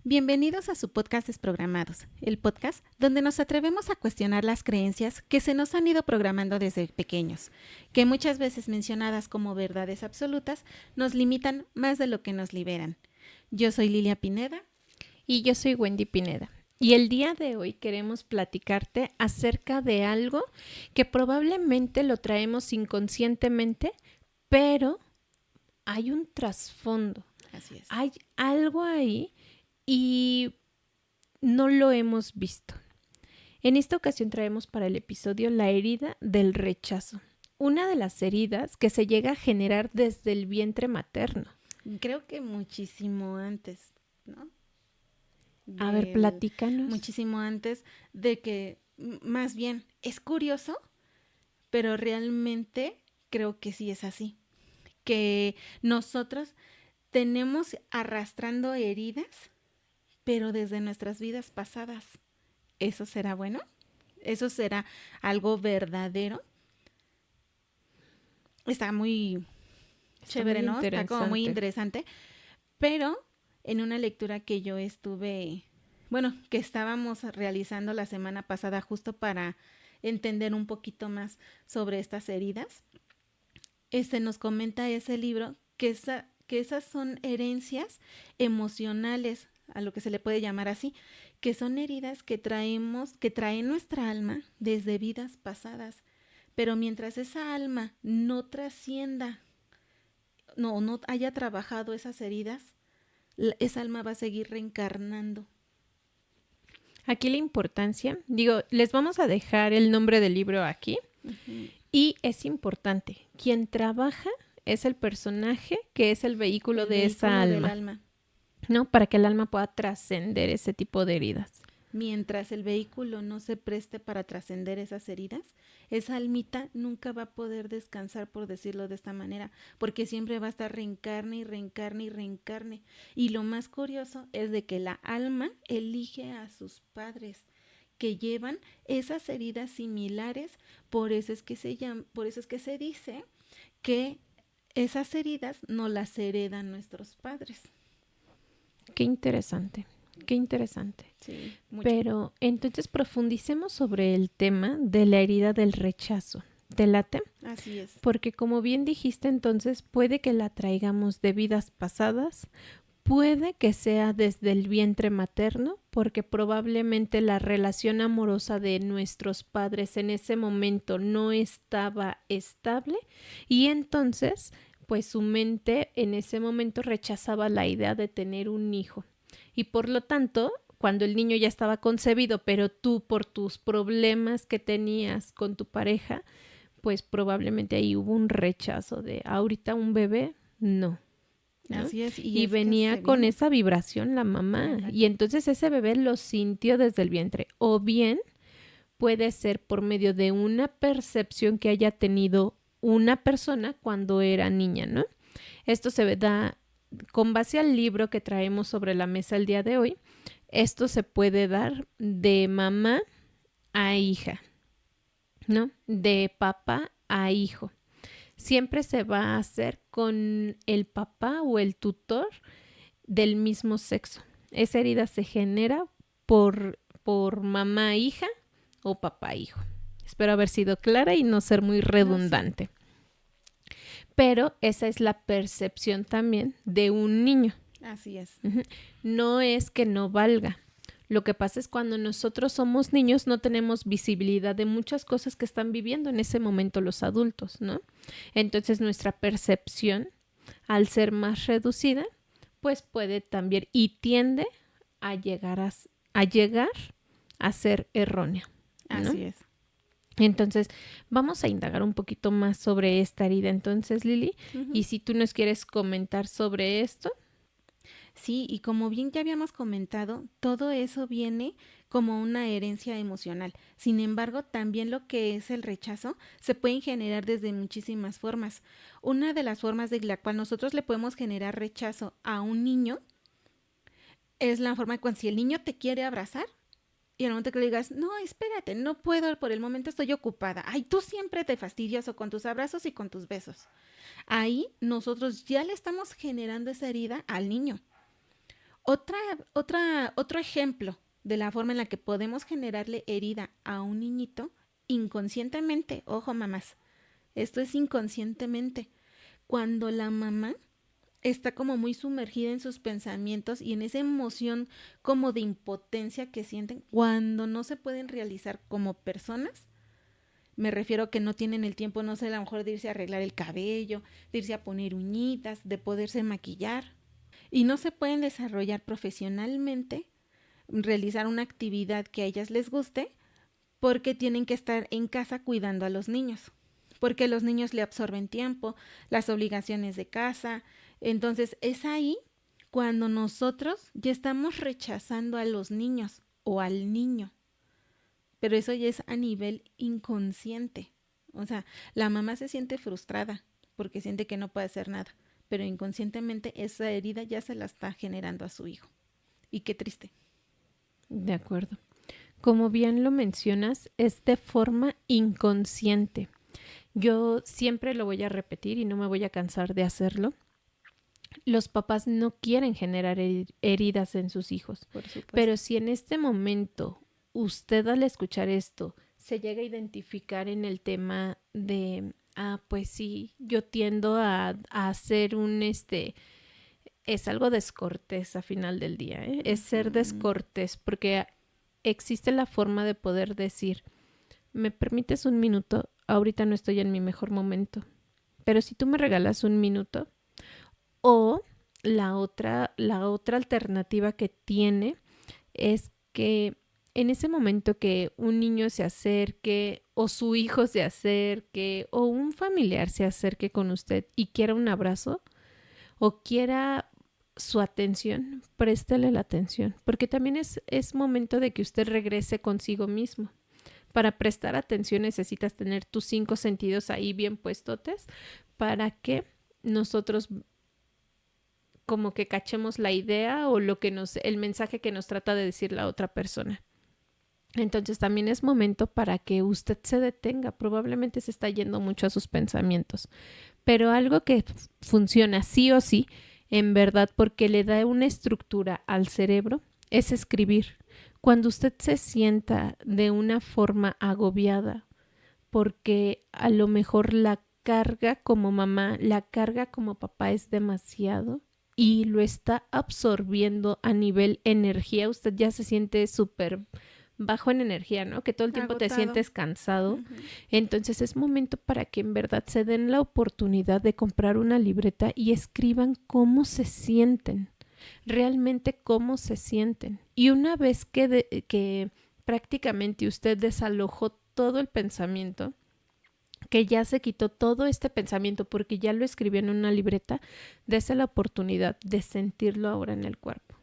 Bienvenidos a su podcast Desprogramados, el podcast donde nos atrevemos a cuestionar las creencias que se nos han ido programando desde pequeños, que muchas veces mencionadas como verdades absolutas nos limitan más de lo que nos liberan. Yo soy Lilia Pineda. Y yo soy Wendy Pineda. Y el día de hoy queremos platicarte acerca de algo que probablemente lo traemos inconscientemente, pero hay un trasfondo. Así es. Hay algo ahí y no lo hemos visto. En esta ocasión traemos para el episodio la herida del rechazo. Una de las heridas que se llega a generar desde el vientre materno. Creo que muchísimo antes, ¿no? A ver, platícanos. Muchísimo antes de que, más bien, es curioso, pero realmente creo que sí es así. Que nosotros tenemos arrastrando heridas, pero desde nuestras vidas pasadas. ¿Eso será bueno? ¿Eso será algo verdadero? Está muy chévere, ¿no? Está como muy interesante. Pero en una lectura que yo estuve, que estábamos realizando la semana pasada justo para entender un poquito más sobre estas heridas, nos comenta ese libro que esas son herencias emocionales, a lo que se le puede llamar así, que son heridas que trae nuestra alma desde vidas pasadas. Pero mientras esa alma no trascienda, no haya trabajado esas heridas, esa alma va a seguir reencarnando. Aquí la importancia, les vamos a dejar el nombre del libro aquí. Uh-huh. Y es importante, quien trabaja es el personaje que es el vehículo de esa alma. Del alma. ¿No? Para que el alma pueda trascender ese tipo de heridas. Mientras el vehículo no se preste para trascender esas heridas, esa almita nunca va a poder descansar, por decirlo de esta manera, porque siempre va a estar reencarne y reencarne y reencarne. Y lo más curioso es de que la alma elige a sus padres que llevan esas heridas similares, por eso es que se dice que esas heridas no las heredan nuestros padres. Qué interesante. Qué interesante. Sí, mucho. Pero entonces profundicemos sobre el tema de la herida del rechazo. ¿Te late? Así es. Porque como bien dijiste, entonces puede que la traigamos de vidas pasadas, puede que sea desde el vientre materno, porque probablemente la relación amorosa de nuestros padres en ese momento no estaba estable y entonces, pues su mente en ese momento rechazaba la idea de tener un hijo. Y por lo tanto, cuando el niño ya estaba concebido, pero tú por tus problemas que tenías con tu pareja, pues probablemente ahí hubo un rechazo de ahorita un bebé, no. ¿no? Así es. Y venía con esa vibración la mamá. Y entonces ese bebé lo sintió desde el vientre. O bien puede ser por medio de una percepción que haya tenido una persona cuando era niña, ¿no? Esto se da con base al libro que traemos sobre la mesa el día de hoy. Esto se puede dar de mamá a hija, ¿no? De papá a hijo. Siempre se va a hacer con el papá o el tutor del mismo sexo. Esa herida se genera por mamá a hija o papá a hijo. Espero haber sido clara y no ser muy redundante. No, sí. Pero esa es la percepción también de un niño. Así es. Uh-huh. No es que no valga. Lo que pasa es cuando nosotros somos niños no tenemos visibilidad de muchas cosas que están viviendo en ese momento los adultos, ¿no? Entonces nuestra percepción, al ser más reducida, pues puede también y tiende a llegar a ser errónea, ¿no? Así es. Entonces, vamos a indagar un poquito más sobre esta herida. Entonces, Lili, uh-huh. Y si tú nos quieres comentar sobre esto. Sí, y como bien ya habíamos comentado, todo eso viene como una herencia emocional. Sin embargo, también lo que es el rechazo se puede generar desde muchísimas formas. Una de las formas de la cual nosotros le podemos generar rechazo a un niño es la forma de cuando si el niño te quiere abrazar, y al momento que le digas, no, espérate, no puedo, por el momento estoy ocupada. Ay, tú siempre te fastidioso con tus abrazos y con tus besos. Ahí nosotros ya le estamos generando esa herida al niño. Otro ejemplo de la forma en la que podemos generarle herida a un niñito inconscientemente, ojo mamás, esto es inconscientemente, cuando la mamá está como muy sumergida en sus pensamientos y en esa emoción como de impotencia que sienten cuando no se pueden realizar como personas. Me refiero a que no tienen el tiempo, no sé, a lo mejor de irse a arreglar el cabello, de irse a poner uñitas, de poderse maquillar. Y no se pueden desarrollar profesionalmente, realizar una actividad que a ellas les guste, porque tienen que estar en casa cuidando a los niños. Porque los niños le absorben tiempo, las obligaciones de casa. Entonces es ahí cuando nosotros ya estamos rechazando a los niños o al niño. Pero eso ya es a nivel inconsciente. O sea, la mamá se siente frustrada porque siente que no puede hacer nada, pero inconscientemente esa herida ya se la está generando a su hijo. Y qué triste. De acuerdo. Como bien lo mencionas, es de forma inconsciente. Yo siempre lo voy a repetir y no me voy a cansar de hacerlo. Los papás no quieren generar heridas en sus hijos. Por supuesto. Pero si en este momento usted al escuchar esto se llega a identificar en el tema de, pues sí, yo tiendo a hacer es algo descortés a final del día, ¿eh? Es ser descortés porque existe la forma de poder decir, ¿me permites un minuto? Ahorita no estoy en mi mejor momento, pero si tú me regalas un minuto, o la otra alternativa que tiene es que en ese momento que un niño se acerque o su hijo se acerque o un familiar se acerque con usted y quiera un abrazo o quiera su atención, préstele la atención, porque también es momento de que usted regrese consigo mismo. Para prestar atención necesitas tener tus 5 sentidos ahí bien puestotes para que nosotros como que cachemos la idea o el mensaje que nos trata de decir la otra persona. Entonces también es momento para que usted se detenga. Probablemente se está yendo mucho a sus pensamientos, pero algo que funciona sí o sí, en verdad, porque le da una estructura al cerebro, es escribir. Cuando usted se sienta de una forma agobiada, porque a lo mejor la carga como mamá, la carga como papá es demasiado y lo está absorbiendo a nivel energía, usted ya se siente súper bajo en energía, ¿no? Que todo el tiempo Agotado. te sientes cansado. Entonces es momento para que en verdad se den la oportunidad de comprar una libreta y escriban cómo se sienten, realmente cómo se sienten. Y una vez que prácticamente usted desalojó todo el pensamiento, que ya se quitó todo este pensamiento porque ya lo escribió en una libreta, dése la oportunidad de sentirlo ahora en el cuerpo,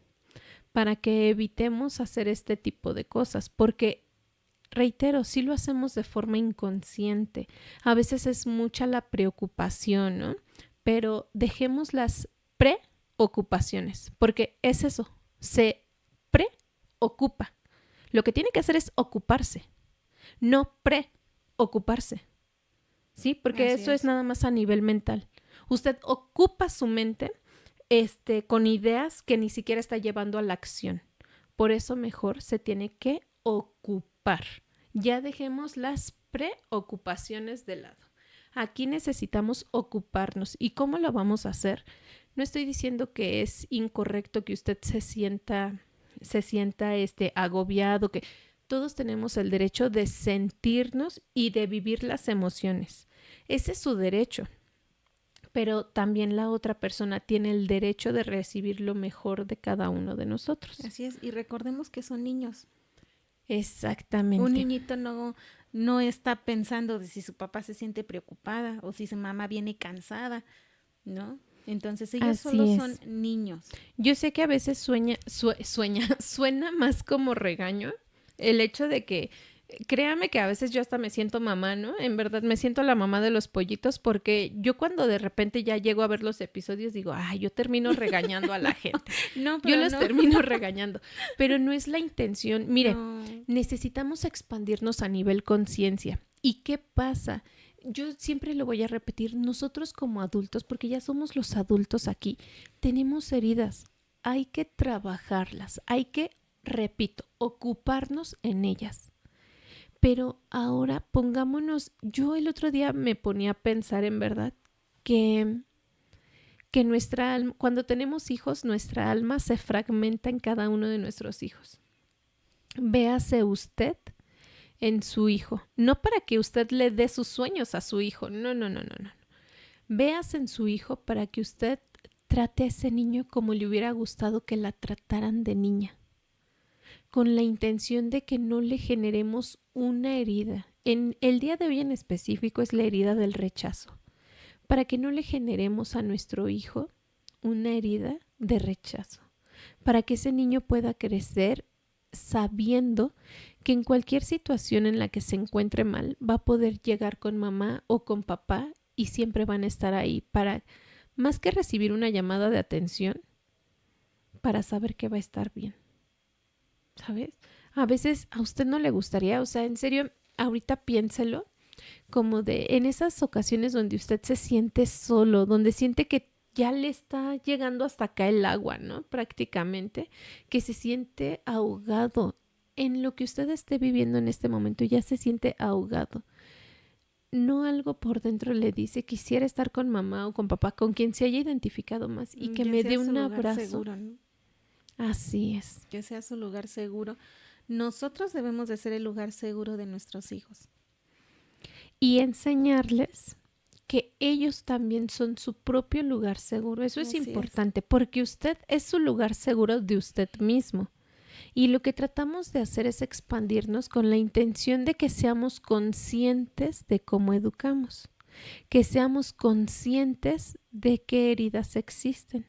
para que evitemos hacer este tipo de cosas, porque, reitero, sí lo hacemos de forma inconsciente. A veces es mucha la preocupación, ¿no? Pero dejemos las preocupaciones, porque es eso, se preocupa. Lo que tiene que hacer es ocuparse, no preocuparse, ¿sí? Porque Así eso es es nada más a nivel mental. Usted ocupa su mente con ideas que ni siquiera está llevando a la acción. Por eso mejor se tiene que ocupar. Ya dejemos las preocupaciones de lado. Aquí necesitamos ocuparnos. ¿Y cómo lo vamos a hacer? No estoy diciendo que es incorrecto que usted se sienta agobiado, que todos tenemos el derecho de sentirnos y de vivir las emociones. Ese es su derecho. Pero también la otra persona tiene el derecho de recibir lo mejor de cada uno de nosotros. Así es, y recordemos que son niños. Exactamente. Un niñito no está pensando de si su papá se siente preocupada o si su mamá viene cansada, ¿no? Entonces ellos solo son niños. Yo sé que a veces suena más como regaño el hecho de que, créame que a veces yo hasta me siento mamá, ¿no? En verdad me siento la mamá de los pollitos porque yo cuando de repente ya llego a ver los episodios digo, yo termino regañando a la gente. Yo los termino regañando, pero no es la intención. Mire, necesitamos expandirnos a nivel conciencia. ¿Y qué pasa? Yo siempre lo voy a repetir, nosotros como adultos, porque ya somos los adultos aquí, tenemos heridas. hay que trabajarlas, hay que, repito, ocuparnos en ellas. Pero ahora pongámonos, yo el otro día me ponía a pensar en verdad que nuestra alma, cuando tenemos hijos, nuestra alma se fragmenta en cada uno de nuestros hijos. Véase usted en su hijo, no para que usted le dé sus sueños a su hijo, no. Véase en su hijo para que usted trate a ese niño como le hubiera gustado que la trataran de niña, con la intención de que no le generemos una herida. En el día de hoy en específico es la herida del rechazo, para que no le generemos a nuestro hijo una herida de rechazo, para que ese niño pueda crecer sabiendo que en cualquier situación en la que se encuentre mal va a poder llegar con mamá o con papá y siempre van a estar ahí para, más que recibir una llamada de atención, para saber que va a estar bien. ¿Sabes? A veces a usted no le gustaría, o sea, en serio, ahorita piénselo, como de en esas ocasiones donde usted se siente solo, donde siente que ya le está llegando hasta acá el agua, ¿no? Prácticamente, que se siente ahogado en lo que usted esté viviendo en este momento, ya se siente ahogado. No, algo por dentro le dice quisiera estar con mamá o con papá, con quien se haya identificado más y que ya me dé un abrazo. Seguro, ¿no? Así es. Que sea su lugar seguro. Nosotros debemos de ser el lugar seguro de nuestros hijos. Y enseñarles que ellos también son su propio lugar seguro. Eso es importante, porque usted es su lugar seguro de usted mismo. Y lo que tratamos de hacer es expandirnos con la intención de que seamos conscientes de cómo educamos, que seamos conscientes de qué heridas existen,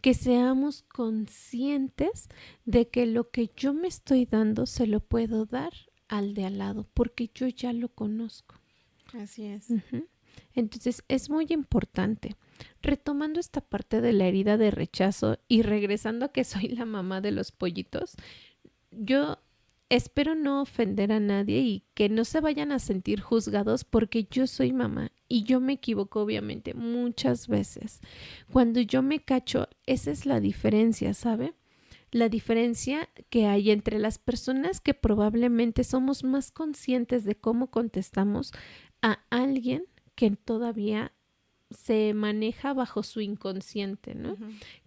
que seamos conscientes de que lo que yo me estoy dando se lo puedo dar al de al lado, porque yo ya lo conozco. Así es. Entonces es muy importante. Retomando esta parte de la herida de rechazo y regresando a que soy la mamá de los pollitos, yo espero no ofender a nadie y que no se vayan a sentir juzgados porque yo soy mamá y yo me equivoco obviamente muchas veces. Cuando yo me cacho, esa es la diferencia, ¿sabe? La diferencia que hay entre las personas que probablemente somos más conscientes de cómo contestamos a alguien que todavía se maneja bajo su inconsciente, ¿no?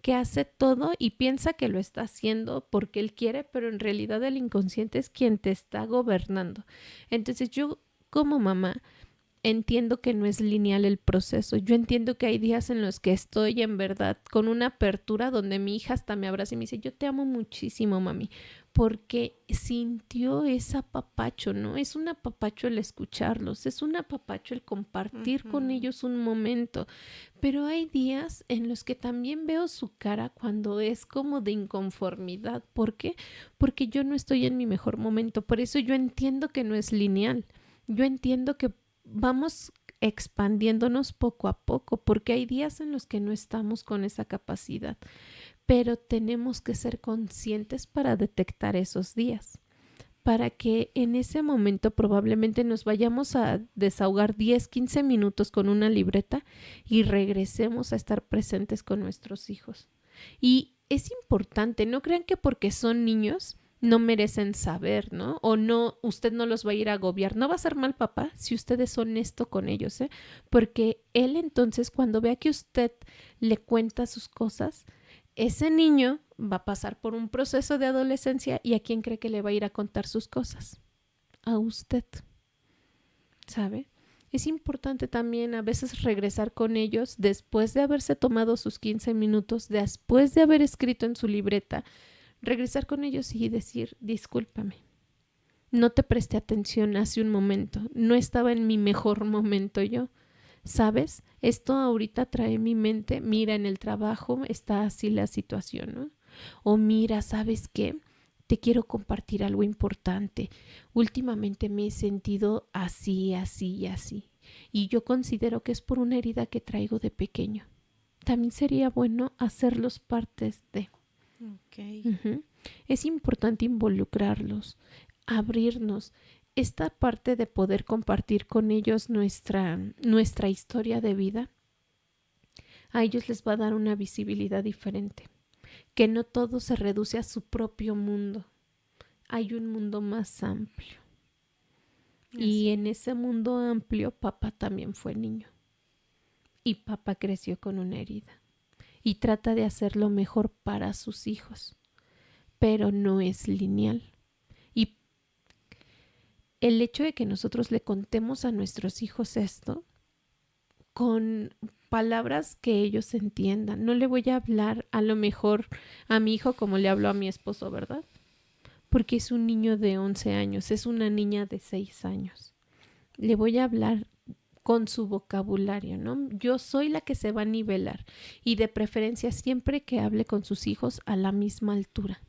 Que hace todo y piensa que lo está haciendo porque él quiere, pero en realidad el inconsciente es quien te está gobernando. Entonces yo como mamá entiendo que no es lineal el proceso. Yo entiendo que hay días en los que estoy en verdad con una apertura donde mi hija hasta me abraza y me dice, yo te amo muchísimo, mami, porque sintió ese apapacho, ¿no? Es un apapacho el escucharlos, es un apapacho el compartir con ellos un momento. Pero hay días en los que también veo su cara cuando es como de inconformidad. ¿Por qué? Porque yo no estoy en mi mejor momento. Por eso yo entiendo que no es lineal. Yo entiendo que vamos expandiéndonos poco a poco, porque hay días en los que no estamos con esa capacidad, pero tenemos que ser conscientes para detectar esos días, para que en ese momento probablemente nos vayamos a desahogar 10, 15 minutos con una libreta y regresemos a estar presentes con nuestros hijos. Y es importante, no crean que porque son niños no merecen saber, ¿no? O no, usted no los va a ir a agobiar. No va a ser mal papá si usted es honesto con ellos, ¿eh? Porque él entonces cuando vea que usted le cuenta sus cosas, ese niño va a pasar por un proceso de adolescencia y ¿a quién cree que le va a ir a contar sus cosas? A usted, ¿sabe? Es importante también a veces regresar con ellos después de haberse tomado sus 15 minutos, después de haber escrito en su libreta, regresar con ellos y decir, discúlpame, no te presté atención hace un momento, no estaba en mi mejor momento yo, ¿sabes? Esto ahorita trae mi mente, mira, en el trabajo está así la situación, ¿no? O mira, ¿sabes qué? Te quiero compartir algo importante. Últimamente me he sentido así, así y así. Y yo considero que es por una herida que traigo de pequeño. También sería bueno hacerlos partes de... Okay. Es importante involucrarlos, abrirnos. Esta parte de poder compartir con ellos nuestra historia de vida, a ellos les va a dar una visibilidad diferente. que no todo se reduce a su propio mundo. Hay un mundo más amplio. Y en ese mundo amplio, papá también fue niño. Y papá creció con una herida. Y trata de hacer lo mejor para sus hijos. Pero no es lineal. Y el hecho de que nosotros le contemos a nuestros hijos esto con palabras que ellos entiendan. No le voy a hablar a lo mejor a mi hijo como le hablo a mi esposo, ¿verdad? Porque es un niño de 11 años, es una niña de 6 años. Le voy a hablar con su vocabulario, ¿no? Yo soy la que se va a nivelar y de preferencia siempre que hable con sus hijos a la misma altura.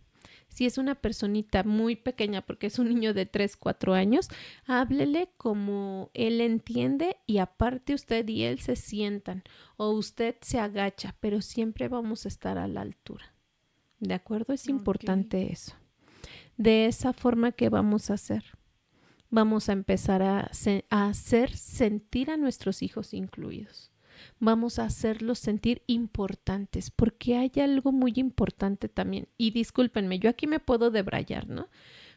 Si es una personita muy pequeña, porque es un niño de 3, 4 años, háblele como él entiende y aparte usted y él se sientan o usted se agacha, pero siempre vamos a estar a la altura. ¿De acuerdo? Es importante eso. De esa forma, ¿qué vamos a hacer? Vamos a empezar a hacer sentir a nuestros hijos incluidos. Vamos a hacerlos sentir importantes, porque hay algo muy importante también. Y discúlpenme, yo aquí me puedo debrayar, ¿no?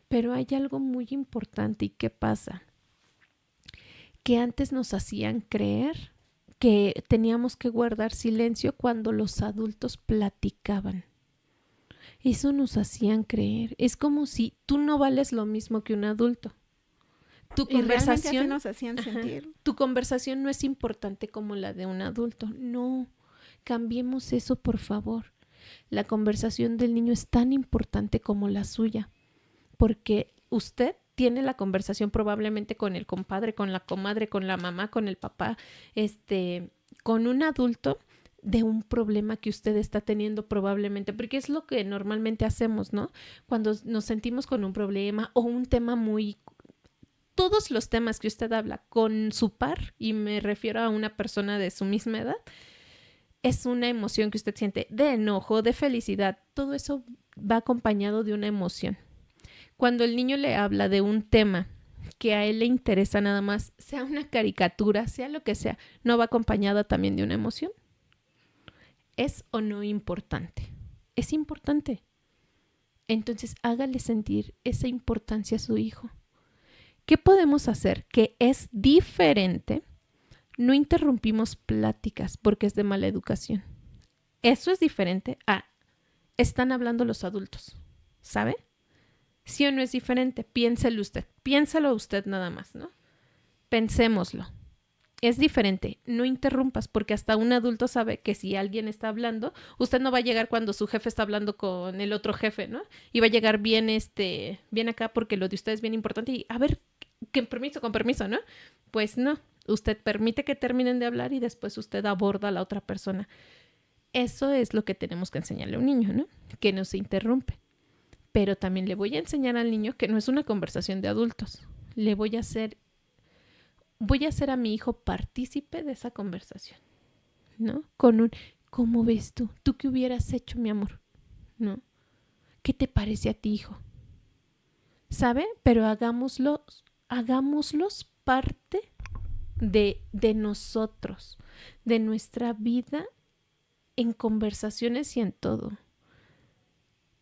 Pero hay algo muy importante. ¿Y qué pasa? Que antes nos hacían creer que teníamos que guardar silencio cuando los adultos platicaban. Eso nos hacían creer. Es como si tú no vales lo mismo que un adulto. Tu conversación, nos hacían sentir. Tu conversación no es importante como la de un adulto. No, cambiemos eso, por favor. La conversación del niño es tan importante como la suya, porque usted tiene la conversación probablemente con el compadre, con la comadre, con la mamá, con el papá, con un adulto de un problema que usted está teniendo probablemente, porque es lo que normalmente hacemos, ¿no? Cuando nos sentimos con un problema o un tema muy... Todos los temas que usted habla con su par, y me refiero a una persona de su misma edad, es una emoción que usted siente de enojo, de felicidad. Todo eso va acompañado de una emoción. Cuando el niño le habla de un tema que a él le interesa nada más, sea una caricatura, sea lo que sea, ¿no va acompañada también de una emoción? ¿Es o no importante? Es importante. Entonces hágale sentir esa importancia a su hijo. ¿Qué podemos hacer? Que es diferente. No interrumpimos pláticas porque es de mala educación. Eso es diferente a están hablando los adultos, ¿sabe? ¿Sí o no es diferente? Piénselo usted nada más, ¿no? Pensémoslo. Es diferente, no interrumpas porque hasta un adulto sabe que si alguien está hablando, usted no va a llegar cuando su jefe está hablando con el otro jefe, ¿no? Y va a llegar bien, bien acá porque lo de usted es bien importante y a ver, con permiso, ¿no? Pues no, usted permite que terminen de hablar y después usted aborda a la otra persona. Eso es lo que tenemos que enseñarle a un niño, ¿no? Que no se interrumpe. Pero también le voy a enseñar al niño que no es una conversación de adultos. Voy a hacer a mi hijo partícipe de esa conversación, ¿no? ¿Cómo ves tú? ¿Tú qué hubieras hecho, mi amor? ¿No? ¿Qué te parece a ti, hijo? ¿Sabe? Pero hagámoslos parte de nosotros, de nuestra vida en conversaciones y en todo.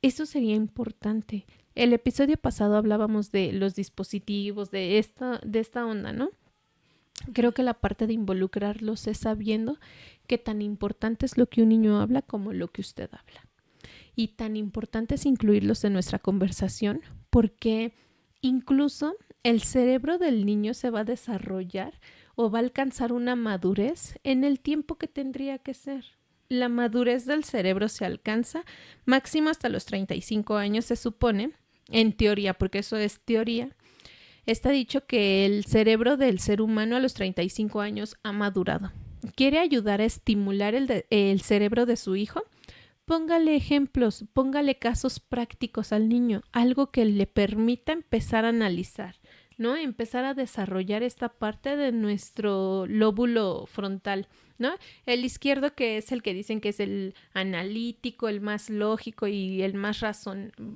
Eso sería importante. El episodio pasado hablábamos de los dispositivos, de esta onda, ¿no? Creo que la parte de involucrarlos es sabiendo que tan importante es lo que un niño habla como lo que usted habla. Y tan importante es incluirlos en nuestra conversación porque incluso el cerebro del niño se va a desarrollar o va a alcanzar una madurez en el tiempo que tendría que ser. La madurez del cerebro se alcanza máximo hasta los 35 años, se supone, en teoría, porque eso es teoría. Está dicho que el cerebro del ser humano a los 35 años ha madurado. ¿Quiere ayudar a estimular el cerebro de su hijo? Póngale ejemplos, póngale casos prácticos al niño, algo que le permita empezar a analizar, ¿no? Empezar a desarrollar esta parte de nuestro lóbulo frontal, ¿no? El izquierdo, que es el que dicen que es el analítico, el más lógico y el más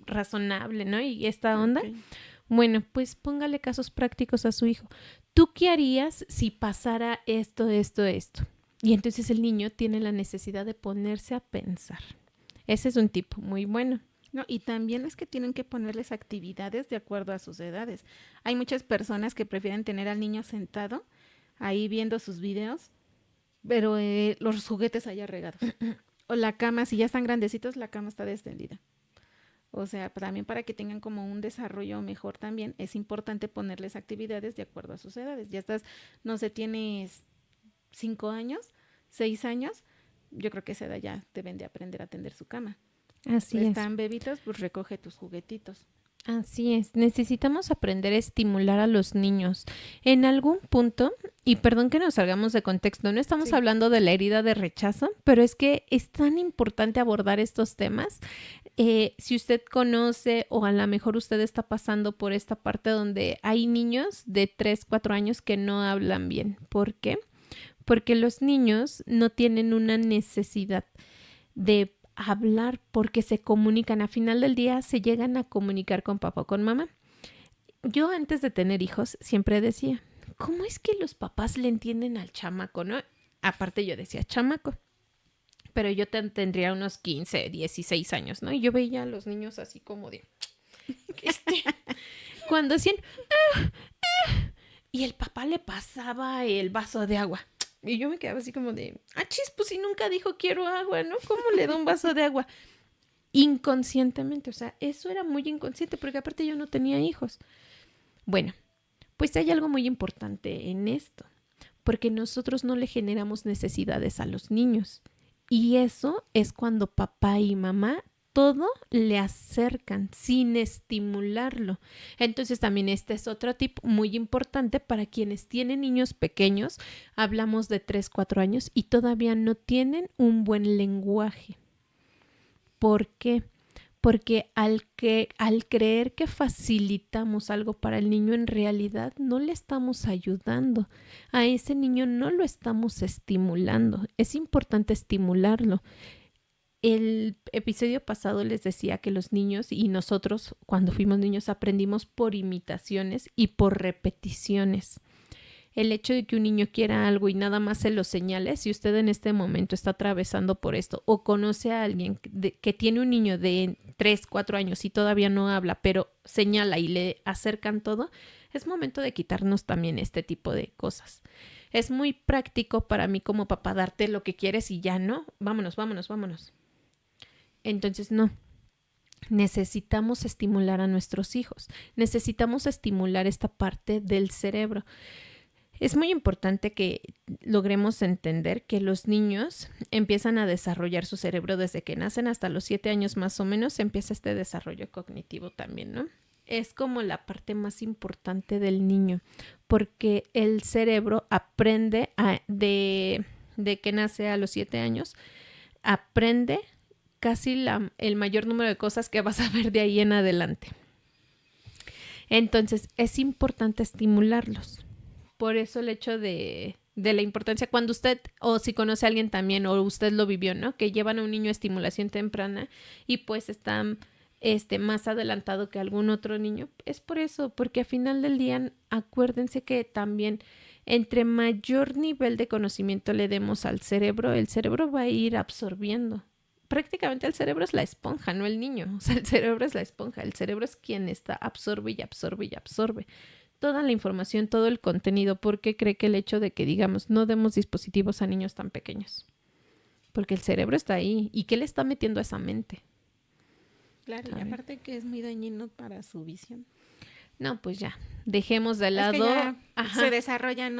razonable, ¿no? Y esta onda. Okay. Bueno, pues póngale casos prácticos a su hijo. ¿Tú qué harías si pasara esto? Y entonces el niño tiene la necesidad de ponerse a pensar. Ese es un tip muy bueno. No, y también es que tienen que ponerles actividades de acuerdo a sus edades. Hay muchas personas que prefieren tener al niño sentado ahí viendo sus videos, pero los juguetes allá regados. O la cama, si ya están grandecitos, la cama está extendida. O sea, también para que tengan como un desarrollo mejor también, es importante ponerles actividades de acuerdo a sus edades. Ya estás, no sé, tienes 5 años, 6 años, yo creo que a esa edad ya deben de aprender a tender su cama. Así es. Están bebitos, pues recoge tus juguetitos. Así es, necesitamos aprender a estimular a los niños. En algún punto, y perdón que nos salgamos de contexto, no estamos hablando de la herida de rechazo, pero es que es tan importante abordar estos temas. Si usted conoce o a lo mejor usted está pasando por esta parte donde hay niños de 3, 4 años que no hablan bien. ¿Por qué? Porque los niños no tienen una necesidad de hablar porque se comunican. A final del día se llegan a comunicar con papá o con mamá. Yo antes de tener hijos siempre decía, ¿cómo es que los papás le entienden al chamaco, no? Aparte yo decía chamaco, pero yo tendría unos 15, 16 años, ¿no? Y yo veía a los niños así como de, cuando hacían, y el papá le pasaba el vaso de agua. Y yo me quedaba así como de, pues si nunca dijo quiero agua, ¿no? ¿Cómo le da un vaso de agua? Inconscientemente, o sea, eso era muy inconsciente porque aparte yo no tenía hijos. Bueno, pues hay algo muy importante en esto, porque nosotros no le generamos necesidades a los niños. Y eso es cuando papá y mamá todo le acercan sin estimularlo. Entonces también este es otro tip muy importante para quienes tienen niños pequeños. Hablamos de 3, 4 años y todavía no tienen un buen lenguaje. ¿Por qué? Porque al creer que facilitamos algo para el niño, en realidad no le estamos ayudando. A ese niño no lo estamos estimulando. Es importante estimularlo. El episodio pasado les decía que los niños y nosotros cuando fuimos niños aprendimos por imitaciones y por repeticiones. El hecho de que un niño quiera algo y nada más se lo señale, si usted en este momento está atravesando por esto o conoce a alguien que tiene un niño de 3, 4 años y todavía no habla, pero señala y le acercan todo, es momento de quitarnos también este tipo de cosas. Es muy práctico para mí como papá darte lo que quieres y ya no, vámonos. Entonces no, necesitamos estimular a nuestros hijos, necesitamos estimular esta parte del cerebro. Es muy importante que logremos entender que los niños empiezan a desarrollar su cerebro desde que nacen hasta los 7 años más o menos, empieza este desarrollo cognitivo también, ¿no? Es como la parte más importante del niño, porque el cerebro aprende de que nace a los 7 años, aprende casi el mayor número de cosas que vas a ver de ahí en adelante. Entonces, es importante estimularlos. Por eso el hecho de la importancia, cuando usted, o si conoce a alguien también, o usted lo vivió, ¿no? Que llevan a un niño a estimulación temprana y pues están más adelantado que algún otro niño. Es por eso, porque al final del día, acuérdense que también entre mayor nivel de conocimiento le demos al cerebro, el cerebro va a ir absorbiendo. Prácticamente el cerebro es la esponja, no el niño. O sea, el cerebro es la esponja. El cerebro es quien está, absorbe y absorbe y absorbe toda la información, todo el contenido. ¿Por qué cree que el hecho de que, digamos, no demos dispositivos a niños tan pequeños? Porque el cerebro está ahí. ¿Y qué le está metiendo a esa mente? Claro, y aparte que es muy dañino para su visión. No, pues ya, dejemos de lado. Es que ya se desarrollan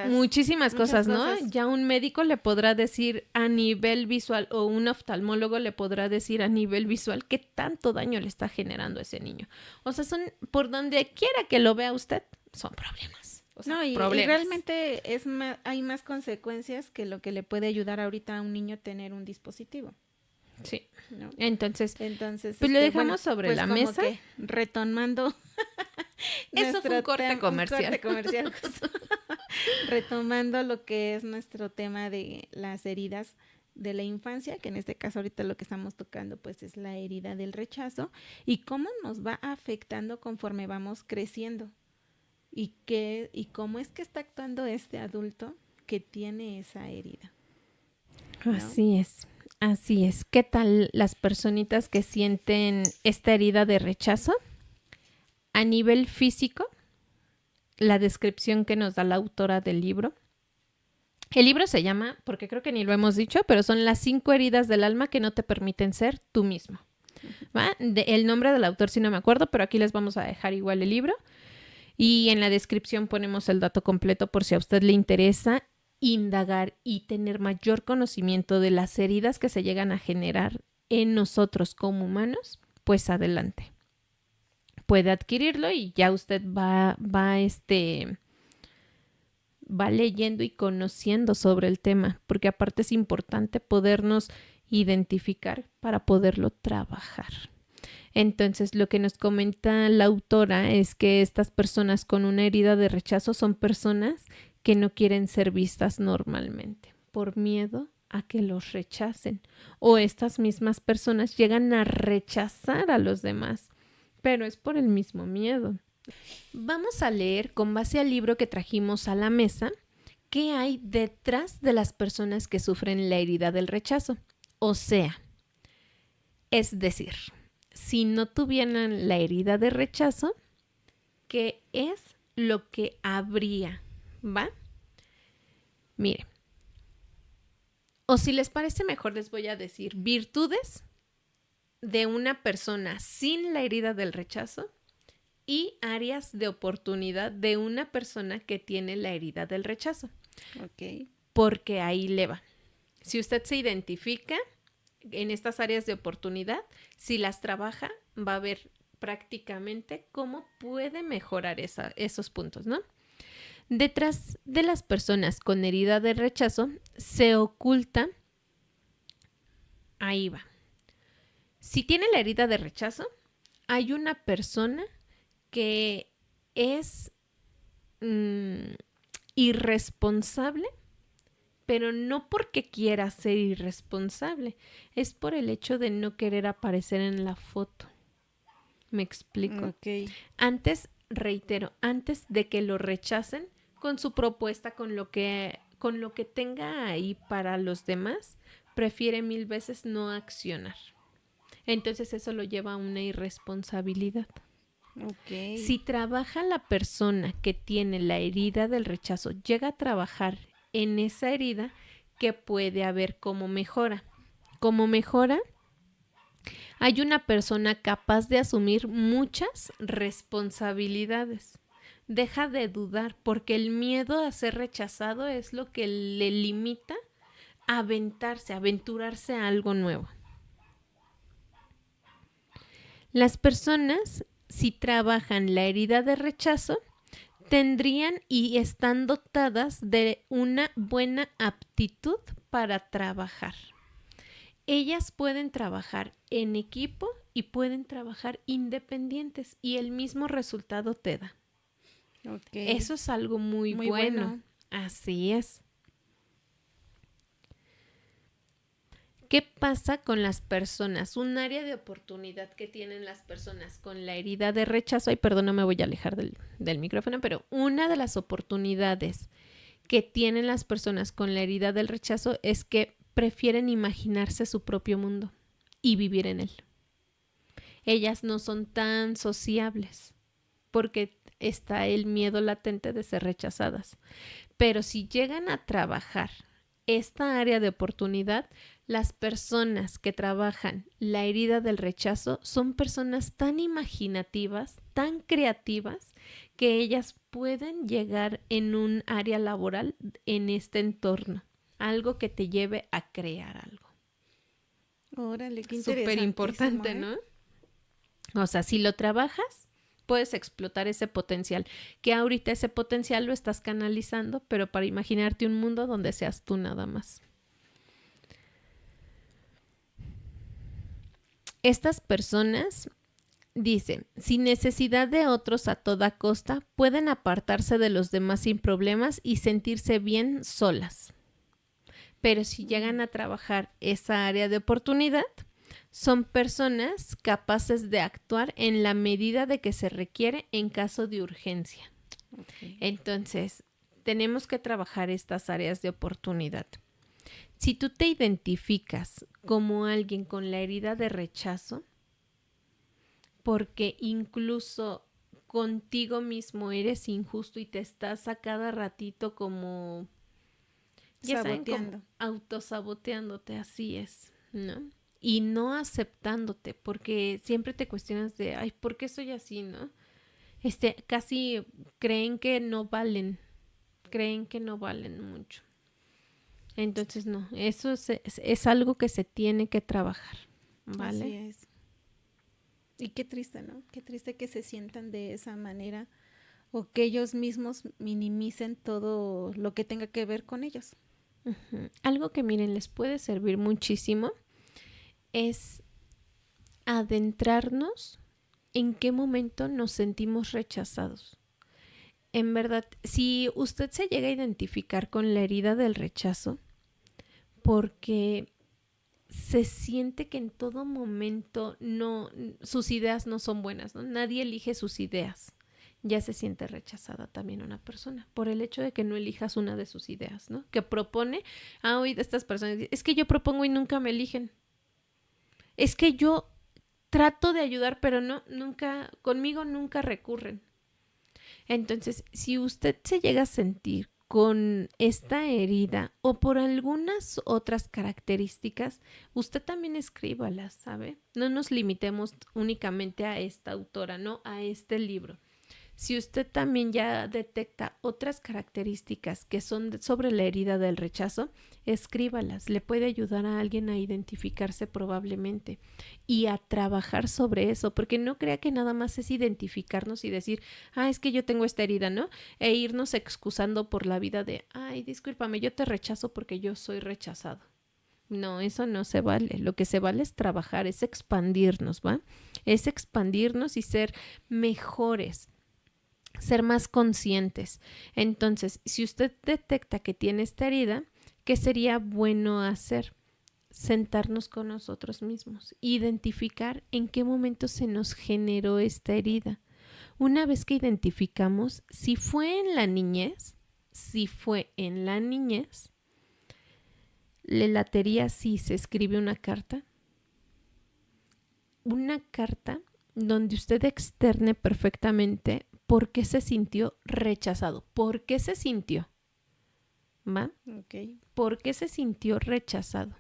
muchísimas cosas, ¿no? Ya un médico le podrá decir a nivel visual o un oftalmólogo le podrá decir a nivel visual qué tanto daño le está generando a ese niño. O sea, son por donde quiera que lo vea usted, son problemas. O sea, y realmente hay más consecuencias que lo que le puede ayudar ahorita a un niño tener un dispositivo. Sí. ¿No? Entonces pues lo dejamos sobre la mesa. Que retomando. Eso fue un corte comercial. Un corte comercial. Retomando lo que es nuestro tema de las heridas de la infancia, que en este caso ahorita lo que estamos tocando pues es la herida del rechazo y cómo nos va afectando conforme vamos creciendo y cómo es que está actuando este adulto que tiene esa herida, ¿no? Así es. Así es. ¿Qué tal las personitas que sienten esta herida de rechazo? A nivel físico, la descripción que nos da la autora del libro. El libro se llama, porque creo que ni lo hemos dicho, pero son las 5 heridas del alma que no te permiten ser tú mismo. ¿Va? El nombre del autor sí no me acuerdo, pero aquí les vamos a dejar igual el libro. Y en la descripción ponemos el dato completo por si a usted le interesa indagar y tener mayor conocimiento de las heridas que se llegan a generar en nosotros como humanos, pues adelante. Puede adquirirlo y ya usted va leyendo y conociendo sobre el tema, porque aparte es importante podernos identificar para poderlo trabajar. Entonces, lo que nos comenta la autora es que estas personas con una herida de rechazo son personas que no quieren ser vistas normalmente por miedo a que los rechacen, o estas mismas personas llegan a rechazar a los demás, pero es por el mismo miedo. Vamos a leer, con base al libro que trajimos a la mesa, qué hay detrás de las personas que sufren la herida del rechazo. O sea, es decir, si no tuvieran la herida de rechazo, ¿qué es lo que habría? ¿Va? Mire, o si les parece mejor, les voy a decir virtudes de una persona sin la herida del rechazo y áreas de oportunidad de una persona que tiene la herida del rechazo. Ok. Porque ahí le va. Si usted se identifica en estas áreas de oportunidad, si las trabaja, va a ver prácticamente cómo puede mejorar esos puntos, ¿no? Detrás de las personas con herida de rechazo se oculta, ahí va. Si tiene la herida de rechazo, hay una persona que es irresponsable, pero no porque quiera ser irresponsable, es por el hecho de no querer aparecer en la foto. ¿Me explico? Ok. Antes, reitero, antes de que lo rechacen con su propuesta, con lo que tenga ahí para los demás, prefiere 1000 veces no accionar. Entonces eso lo lleva a una irresponsabilidad. Okay. Si trabaja la persona que tiene la herida del rechazo, llega a trabajar en esa herida, ¿qué puede haber como mejora? Como mejora, hay una persona capaz de asumir muchas responsabilidades. Deja de dudar, porque el miedo a ser rechazado es lo que le limita a aventurarse a algo nuevo. Las personas, si trabajan la herida de rechazo, tendrían y están dotadas de una buena aptitud para trabajar. Ellas pueden trabajar en equipo y pueden trabajar independientes y el mismo resultado te da. Okay. Eso es algo muy bueno. Así es. ¿Qué pasa con las personas? Un área de oportunidad que tienen las personas con la herida de rechazo. Ay, perdón, no me voy a alejar del micrófono, pero una de las oportunidades que tienen las personas con la herida del rechazo es que prefieren imaginarse su propio mundo y vivir en él. Ellas no son tan sociables porque está el miedo latente de ser rechazadas. Pero si llegan a trabajar esta área de oportunidad, las personas que trabajan la herida del rechazo son personas tan imaginativas, tan creativas, que ellas pueden llegar en un área laboral en este entorno. Algo que te lleve a crear algo. Órale, qué interesante. Súper importante, ¿no? O sea, si lo trabajas, puedes explotar ese potencial, que ahorita ese potencial lo estás canalizando, pero para imaginarte un mundo donde seas tú nada más. Estas personas, dice, sin necesidad de otros a toda costa, pueden apartarse de los demás sin problemas y sentirse bien solas. Pero si llegan a trabajar esa área de oportunidad, son personas capaces de actuar en la medida de que se requiere en caso de urgencia. Okay. Entonces, tenemos que trabajar estas áreas de oportunidad. Si tú te identificas como alguien con la herida de rechazo, porque incluso contigo mismo eres injusto y te estás a cada ratito como, ya saben, como autosaboteándote, así es, ¿no? Y no aceptándote, porque siempre te cuestionas de, ay, ¿por qué soy así, no? Casi creen que no valen mucho. Entonces, no, eso es algo que se tiene que trabajar, ¿vale? Así es. Y qué triste, ¿no? Qué triste que se sientan de esa manera o que ellos mismos minimicen todo lo que tenga que ver con ellos. Uh-huh. Algo que, miren, les puede servir muchísimo es adentrarnos en qué momento nos sentimos rechazados. En verdad, si usted se llega a identificar con la herida del rechazo, porque se siente que en todo momento sus ideas no son buenas, ¿no? Nadie elige sus ideas. Ya se siente rechazada también una persona por el hecho de que no elijas una de sus ideas, ¿no? Que propone, hoy de estas personas, es que yo propongo y nunca me eligen. Es que yo trato de ayudar, pero conmigo nunca recurren. Entonces, si usted se llega a sentir con esta herida o por algunas otras características, usted también escríbalas, ¿sabe? No nos limitemos únicamente a esta autora, no a este libro. Si usted también ya detecta otras características que son sobre la herida del rechazo, escríbalas. Le puede ayudar a alguien a identificarse probablemente y a trabajar sobre eso, porque no crea que nada más es identificarnos y decir, es que yo tengo esta herida, ¿no? E irnos excusando por la vida de, discúlpame, yo te rechazo porque yo soy rechazado. No, eso no se vale. Lo que se vale es trabajar, es expandirnos, ¿va? Es expandirnos y ser mejores, ser más conscientes. Entonces, si usted detecta que tiene esta herida, ¿qué sería bueno hacer? Sentarnos con nosotros mismos, identificar en qué momento se nos generó esta herida. Una vez que identificamos, si fue en la niñez, le latería si se escribe una carta donde usted externe perfectamente por qué se sintió rechazado. ¿Por qué se sintió? ¿Va? Okay. ¿Por qué se sintió rechazado?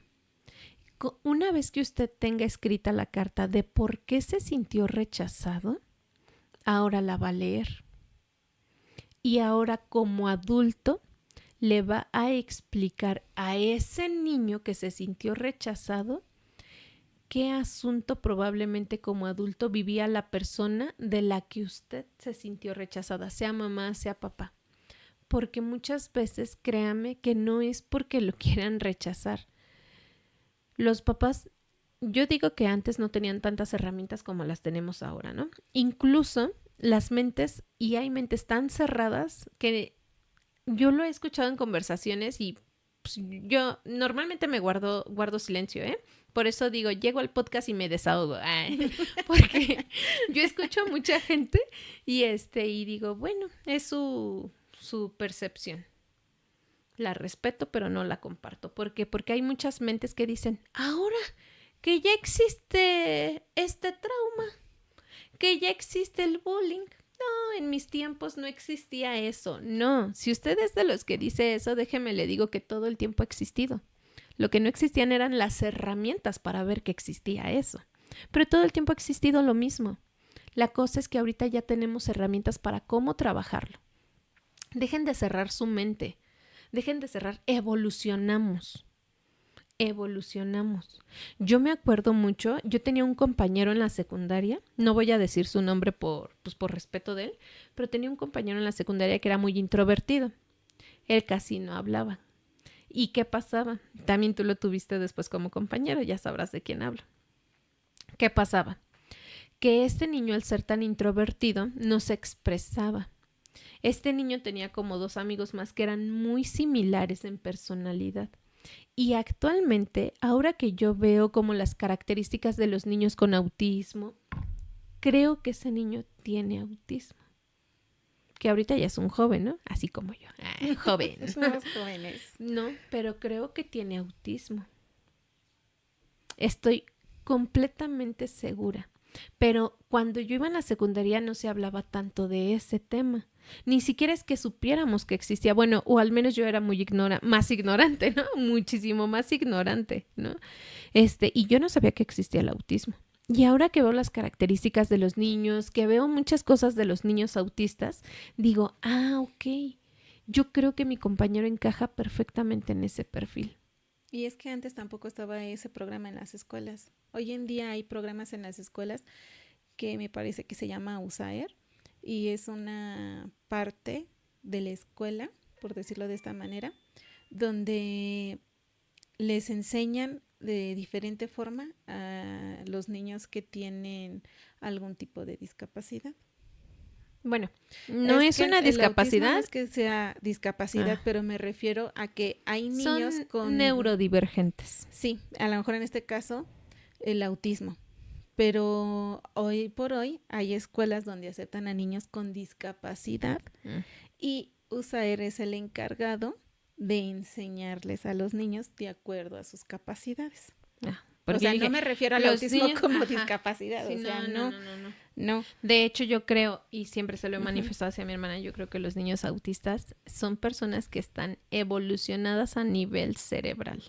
Una vez que usted tenga escrita la carta de por qué se sintió rechazado, ahora la va a leer. Y ahora como adulto le va a explicar a ese niño que se sintió rechazado qué asunto probablemente como adulto vivía la persona de la que usted se sintió rechazada, sea mamá, sea papá. Porque muchas veces, créame, que no es porque lo quieran rechazar. Los papás, yo digo que antes no tenían tantas herramientas como las tenemos ahora, ¿no? Incluso las mentes, y hay mentes tan cerradas que yo lo he escuchado en conversaciones y pues, yo normalmente me guardo silencio, ¿eh? Por eso digo, llego al podcast y me desahogo. Porque yo escucho a mucha gente y digo, bueno, es su percepción. La respeto, pero no la comparto. ¿Por qué? Porque hay muchas mentes que dicen, ahora que ya existe este trauma, que ya existe el bullying. No, en mis tiempos no existía eso. No, si usted es de los que dice eso, déjeme le digo que todo el tiempo ha existido. Lo que no existían eran las herramientas para ver que existía eso. Pero todo el tiempo ha existido lo mismo. La cosa es que ahorita ya tenemos herramientas para cómo trabajarlo. Dejen de cerrar su mente. Dejen de cerrar. Evolucionamos. Yo me acuerdo mucho, yo tenía un compañero en la secundaria, no voy a decir su nombre por respeto de él, pero tenía un compañero en la secundaria que era muy introvertido. Él casi no hablaba. ¿Y qué pasaba? También tú lo tuviste después como compañero, ya sabrás de quién hablo. ¿Qué pasaba? Que este niño, al ser tan introvertido, no se expresaba. Este niño tenía como 2 amigos más que eran muy similares en personalidad. Y actualmente, ahora que yo veo como las características de los niños con autismo, creo que ese niño tiene autismo. que ahorita ya es un joven, ¿no? Así como yo. Joven. Somos jóvenes. No, pero creo que tiene autismo. Estoy completamente segura. Pero cuando yo iba en la secundaria no se hablaba tanto de ese tema. Ni siquiera es que supiéramos que existía. Bueno, o al menos yo era más ignorante, ¿no? Muchísimo más ignorante, ¿no? Y yo no sabía que existía el autismo. Y ahora que veo las características de los niños, que veo muchas cosas de los niños autistas, digo, ok, yo creo que mi compañero encaja perfectamente en ese perfil. Y es que antes tampoco estaba ese programa en las escuelas. Hoy en día hay programas en las escuelas que me parece que se llama USAER y es una parte de la escuela, por decirlo de esta manera, donde les enseñan de diferente forma a los niños que tienen algún tipo de discapacidad. Bueno, no es una discapacidad. No es que sea discapacidad, pero me refiero a que hay niños con neurodivergentes. Sí, a lo mejor en este caso el autismo. Pero hoy por hoy hay escuelas donde aceptan a niños con discapacidad y USAER es el encargado de enseñarles a los niños de acuerdo a sus capacidades. O sea, no me refiero al autismo como discapacidad, sí, o sea, no. De hecho, yo creo, y siempre se lo he manifestado hacia mi hermana, yo creo que los niños autistas son personas que están evolucionadas a nivel cerebral,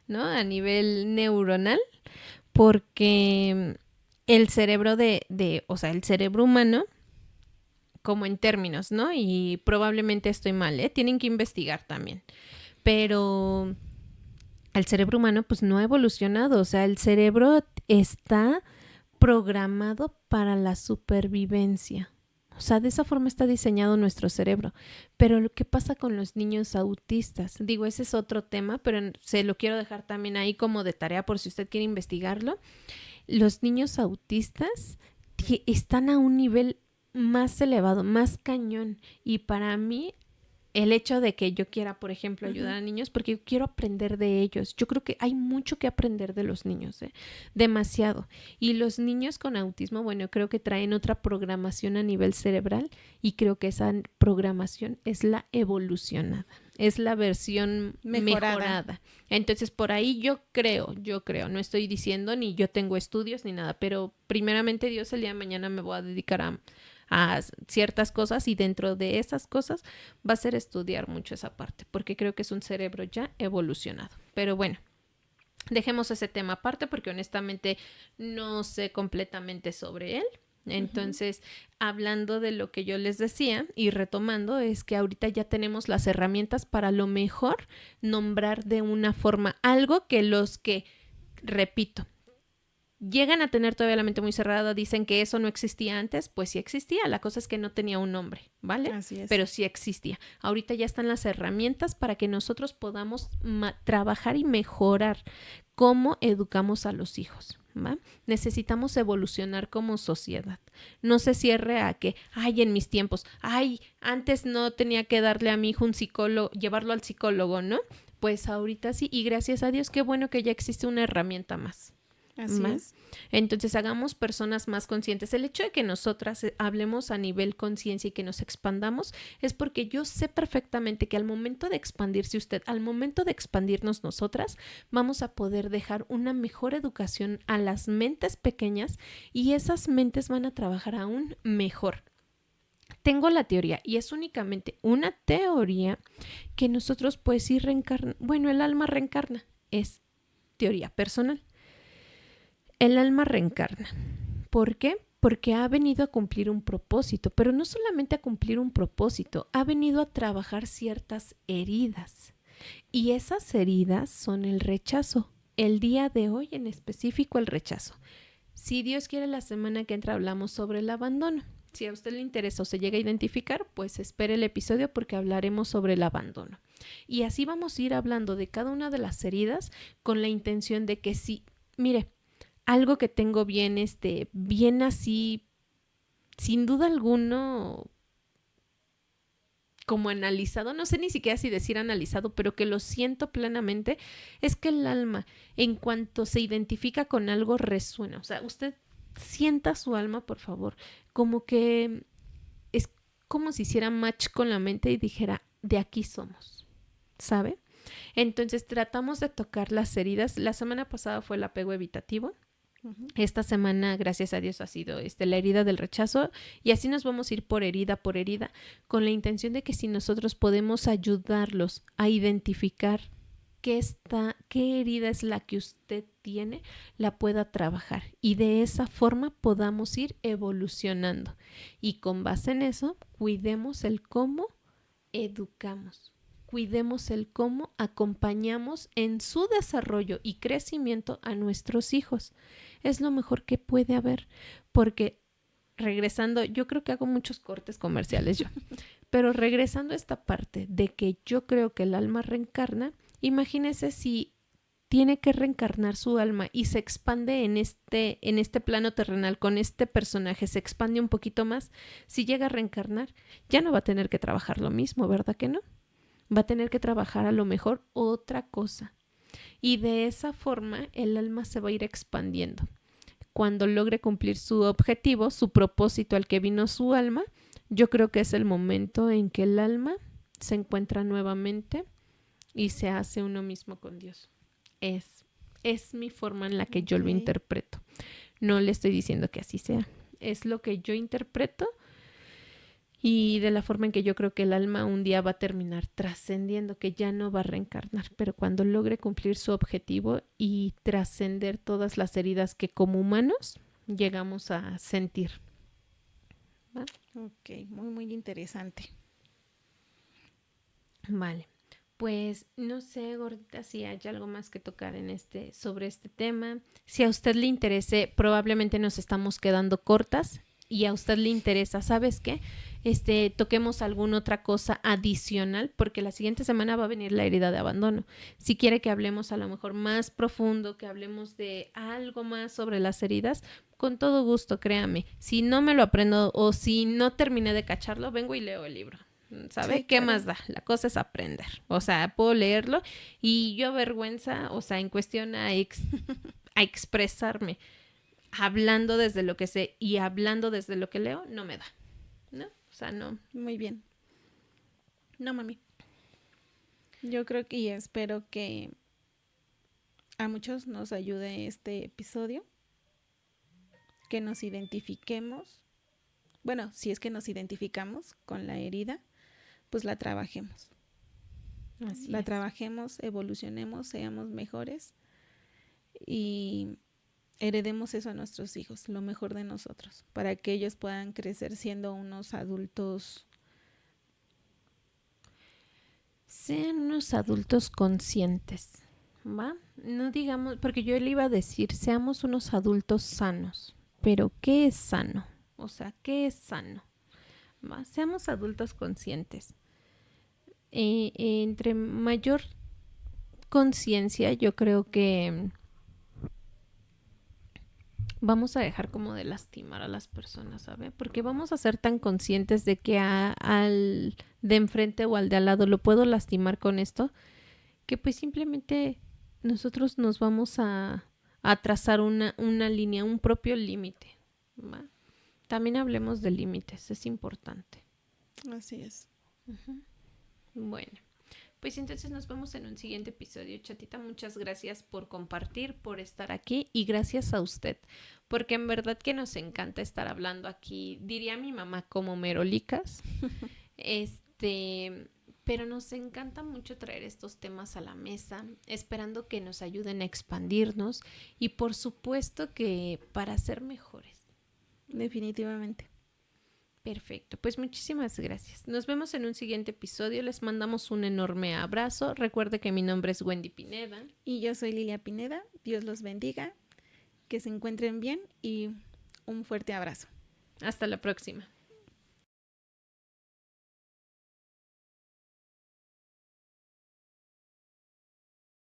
¿no? A nivel neuronal, porque el cerebro o sea, el cerebro humano, como en términos, ¿no? Y probablemente estoy mal, tienen que investigar también, pero el cerebro humano pues no ha evolucionado, o sea, el cerebro está programado para la supervivencia. O sea, de esa forma está diseñado nuestro cerebro. Pero lo que pasa con los niños autistas, digo, ese es otro tema, pero se lo quiero dejar también ahí como de tarea por si usted quiere investigarlo. Los niños autistas están a un nivel más elevado, más cañón. Y para mí, el hecho de que yo quiera, por ejemplo, ayudar a niños, porque yo quiero aprender de ellos. Yo creo que hay mucho que aprender de los niños, demasiado. Y los niños con autismo, bueno, creo que traen otra programación a nivel cerebral y creo que esa programación es la evolucionada, es la versión mejorada. Entonces, por ahí yo creo, no estoy diciendo ni yo tengo estudios ni nada, pero primeramente Dios, el día de mañana me voy a dedicar a ciertas cosas y dentro de esas cosas va a ser estudiar mucho esa parte, porque creo que es un cerebro ya evolucionado. Pero bueno, dejemos ese tema aparte porque honestamente no sé completamente sobre él. Entonces, hablando de lo que yo les decía y retomando, es que ahorita ya tenemos las herramientas para a lo mejor nombrar de una forma algo que los que, repito, llegan a tener todavía la mente muy cerrada, dicen que eso no existía antes, pues sí existía, la cosa es que no tenía un nombre, ¿vale? Así es. Pero sí existía. Ahorita ya están las herramientas para que nosotros podamos trabajar y mejorar cómo educamos a los hijos, ¿va? Necesitamos evolucionar como sociedad. No se cierre a que, en mis tiempos, antes no tenía que darle a mi hijo un psicólogo, llevarlo al psicólogo, ¿no? Pues ahorita sí, y gracias a Dios, qué bueno que ya existe una herramienta más. Así es. Entonces hagamos personas más conscientes. El hecho de que nosotras hablemos a nivel conciencia y que nos expandamos es porque yo sé perfectamente que al momento de expandirse usted, al momento de expandirnos nosotras, vamos a poder dejar una mejor educación a las mentes pequeñas y esas mentes van a trabajar aún mejor. Tengo la teoría, y es únicamente una teoría, que nosotros pues sí el alma reencarna. Es teoría personal. El alma reencarna. ¿Por qué? Porque ha venido a cumplir un propósito, pero no solamente a cumplir un propósito, ha venido a trabajar ciertas heridas. Y esas heridas son el rechazo. El día de hoy en específico el rechazo. Si Dios quiere, la semana que entra hablamos sobre el abandono. Si a usted le interesa o se llega a identificar, pues espere el episodio porque hablaremos sobre el abandono. Y así vamos a ir hablando de cada una de las heridas con la intención de que sí, mire, algo que tengo bien así, sin duda alguno, como analizado, no sé ni siquiera si decir analizado, pero que lo siento plenamente, es que el alma, en cuanto se identifica con algo, resuena. O sea, usted sienta su alma, por favor, como que como si hiciera match con la mente y dijera, de aquí somos, ¿sabe? Entonces tratamos de tocar las heridas. La semana pasada fue el apego evitativo. Esta semana, gracias a Dios, ha sido la herida del rechazo, y así nos vamos a ir por herida, con la intención de que si nosotros podemos ayudarlos a identificar qué herida es la que usted tiene, la pueda trabajar, y de esa forma podamos ir evolucionando. Y con base en eso, cuidemos el cómo educamos. Cuidemos el cómo acompañamos en su desarrollo y crecimiento a nuestros hijos. Es lo mejor que puede haber, porque regresando, yo creo que hago muchos cortes comerciales yo, pero regresando a esta parte de que yo creo que el alma reencarna, imagínese si tiene que reencarnar su alma y se expande en este plano terrenal con este personaje, se expande un poquito más. Si llega a reencarnar, ya no va a tener que trabajar lo mismo, ¿verdad que no? Va a tener que trabajar a lo mejor otra cosa. Y de esa forma el alma se va a ir expandiendo. Cuando logre cumplir su objetivo, su propósito al que vino su alma, yo creo que es el momento en que el alma se encuentra nuevamente y se hace uno mismo con Dios. Es mi forma en la que yo lo interpreto. No le estoy diciendo que así sea. Es lo que yo interpreto y de la forma en que yo creo que el alma un día va a terminar trascendiendo, que ya no va a reencarnar, pero cuando logre cumplir su objetivo y trascender todas las heridas que como humanos llegamos a sentir. ¿Va? Ok, muy interesante. Vale. Pues no sé, gordita, si hay algo más que tocar sobre este tema. Si a usted le interese, probablemente nos estamos quedando cortas y a usted le interesa, ¿sabes qué? Toquemos alguna otra cosa adicional, porque la siguiente semana va a venir la herida de abandono. Si quiere que hablemos a lo mejor más profundo, que hablemos de algo más sobre las heridas, con todo gusto, créame. Si no me lo aprendo o si no terminé de cacharlo, vengo y leo el libro. ¿Sabe? Sí, ¿qué más da? La cosa es aprender. O sea, puedo leerlo y yo vergüenza, o sea, en cuestión a expresarme, hablando desde lo que sé y hablando desde lo que leo, no me da, ¿no? O sea, no. Muy bien. No, mami. Yo creo que y espero que a muchos nos ayude este episodio, que nos identifiquemos. Bueno, si es que nos identificamos con la herida, pues la trabajemos. La trabajemos, evolucionemos, seamos mejores y heredemos eso a nuestros hijos, lo mejor de nosotros, para que ellos puedan crecer siendo unos adultos. Sean unos adultos conscientes, ¿va? No digamos, porque yo le iba a decir, seamos unos adultos sanos, pero ¿qué es sano? O sea, ¿qué es sano? ¿Va? Seamos adultos conscientes. Entre mayor conciencia, yo creo que vamos a dejar como de lastimar a las personas, ¿sabe? Porque vamos a ser tan conscientes de que al de enfrente o al de al lado lo puedo lastimar con esto, que pues simplemente nosotros nos vamos a trazar una línea, un propio límite, ¿va? También hablemos de límites, es importante. Así es. Uh-huh. Bueno, pues entonces nos vemos en un siguiente episodio. Chatita, muchas gracias por compartir, por estar aquí y gracias a usted, porque en verdad que nos encanta estar hablando aquí, diría mi mamá, como merolicas, pero nos encanta mucho traer estos temas a la mesa, esperando que nos ayuden a expandirnos y por supuesto que para ser mejores. Definitivamente. Perfecto, pues muchísimas gracias. Nos vemos en un siguiente episodio. Les mandamos un enorme abrazo. Recuerde que mi nombre es Wendy Pineda. Y yo soy Lilia Pineda. Dios los bendiga. Que se encuentren bien y un fuerte abrazo. Hasta la próxima.